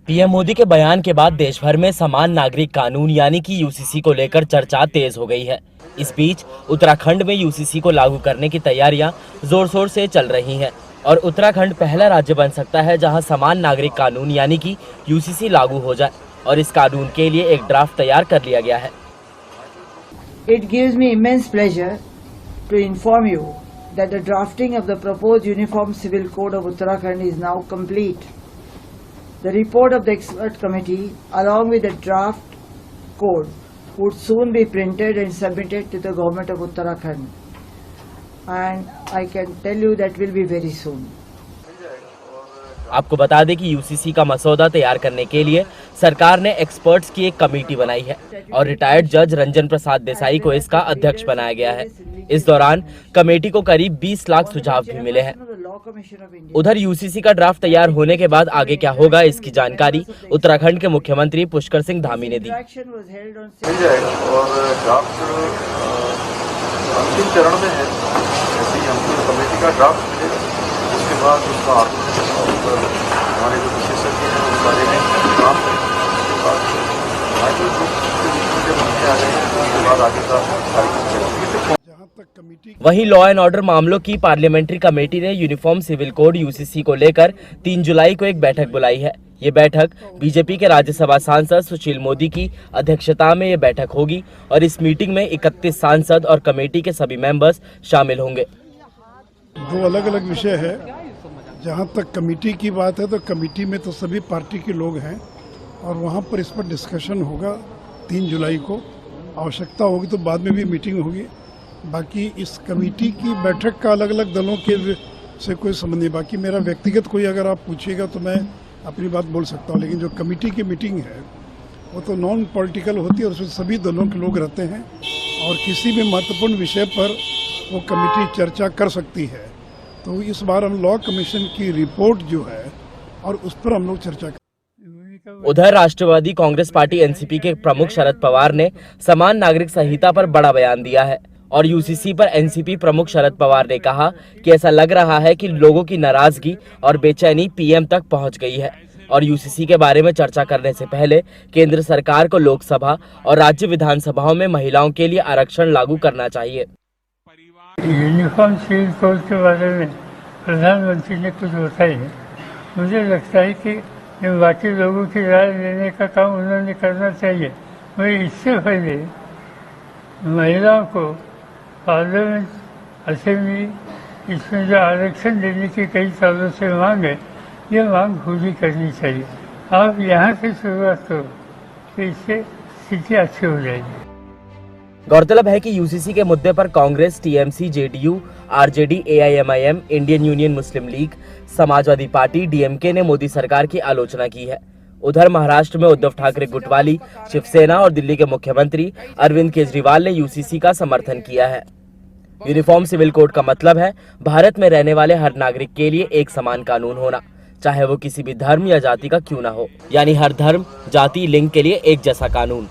PM Modi के बयान के बाद देश भर में समान नागरिक कानून यानी कि यूसीसी को लेकर चर्चा तेज हो गई है। इस बीच उत्तराखंड में यूसीसी को लागू करने की तैयारियां जोर शोर से चल रही हैं और उत्तराखंड पहला राज्य बन सकता है जहां समान नागरिक कानून यानी कि यूसीसी लागू हो जाए और इस कानून के लिए एक ड्राफ्ट तैयार कर लिया गया है। It gives me immense pleasure to inform you that the drafting of the proposed Uniform Civil Code of Uttarakhand is now complete. The report of the expert committee along with the draft code would soon be printed and submitted to the government of Uttarakhand, and I can tell you that will be very soon. आपको बता दें कि UCC का मसौदा तैयार करने के लिए सरकार ने एक्सपर्ट्स की एक कमेटी बनाई है और रिटायर्ड जज रंजन प्रसाद देसाई को इसका अध्यक्ष बनाया गया है। इस दौरान कमेटी को करीब 20 लाख सुझाव भी मिले हैं। उधर यूसीसी का ड्राफ्ट तैयार होने के बाद आगे क्या होगा, इसकी जानकारी उत्तराखंड के मुख्यमंत्री पुष्कर सिंह धामी ने दी। मिल जाएगा और ड्राफ्ट अंतिम चरण में है। जैसे ही हमको कमेटी का ड्राफ्ट मिलेगा उसके बाद उसका हमारे जो विशेषज्ञ हैं वो सारे काम करेंगे। उसके बाद आगे जब हमने आ जाएंगे उसके बाद आगे का कार्यक्रम चलेगा। वहीं लॉ एंड ऑर्डर मामलों की पार्लियामेंट्री कमेटी ने यूनिफॉर्म सिविल कोड यूसीसी को लेकर 3 जुलाई को एक बैठक बुलाई है। ये बैठक बीजेपी के राज्यसभा सांसद सुशील मोदी की अध्यक्षता में ये बैठक होगी और इस मीटिंग में 31 सांसद और कमेटी के सभी मेंबर्स शामिल होंगे। 2 अलग अलग विषय है। जहाँ तक कमेटी की बात है तो कमेटी में तो सभी पार्टी के लोग हैं और वहाँ पर इस पर डिस्कशन होगा 3 जुलाई को। आवश्यकता होगी तो बाद में भी मीटिंग होगी। बाकी इस कमेटी की बैठक का अलग अलग दलों के से कोई संबंध नहीं। बाकी मेरा व्यक्तिगत कोई अगर आप पूछिएगा तो मैं अपनी बात बोल सकता हूँ, लेकिन जो कमेटी की मीटिंग है वो तो नॉन पॉलिटिकल होती है और उसमें सभी दलों के लोग रहते हैं और किसी भी महत्वपूर्ण विषय पर वो कमेटी चर्चा कर सकती है। तो इस बार हम लॉ कमीशन की रिपोर्ट जो है और उस पर हम लोग चर्चा करें। उधर राष्ट्रवादी कांग्रेस पार्टी एनसीपी के प्रमुख शरद पवार ने समान नागरिक संहिता पर बड़ा बयान दिया है और यूसीसी पर एनसीपी प्रमुख शरद पवार ने कहा कि ऐसा लग रहा है कि लोगों की नाराजगी और बेचैनी पीएम तक पहुंच गई है और यूसीसी के बारे में चर्चा करने से पहले केंद्र सरकार को लोकसभा और राज्य विधानसभाओं में महिलाओं के लिए आरक्षण लागू करना चाहिए। यूनिफॉर्म सिविल कोड के बारे में प्रधानमंत्री ने कुछ बताया। मुझे लगता है कि बाकी लोगों की राय लेने का काम उन्होंने करना चाहिए। वही इससे पहले महिलाओं को पार्लियामेंट, असेंबली, इसमें जो आरक्षण देने की कई सालों से मांग है, ये मांग पूरी करनी चाहिए। आप यहाँ से शुरुआत करो तो इससे स्थिति अच्छी हो जाएगी। गौरतलब है कि यूसीसी के मुद्दे पर Congress, TMC, JDU, RJD, AIMIM, Indian Union Muslim League, Samajwadi Party, DMK ने मोदी सरकार की आलोचना की है। उधर महाराष्ट्र में उद्धव ठाकरे गुटवाली, शिवसेना और दिल्ली के मुख्यमंत्री अरविंद केजरीवाल ने यूसीसी का समर्थन किया है। यूनिफॉर्म सिविल कोड का मतलब है भारत में रहने वाले हर नागरिक के लिए एक समान कानून होना, चाहे वो किसी भी धर्म या जाति का क्यों ना हो, यानी हर धर्म, जाति, लिंग के लिए एक जैसा कानून।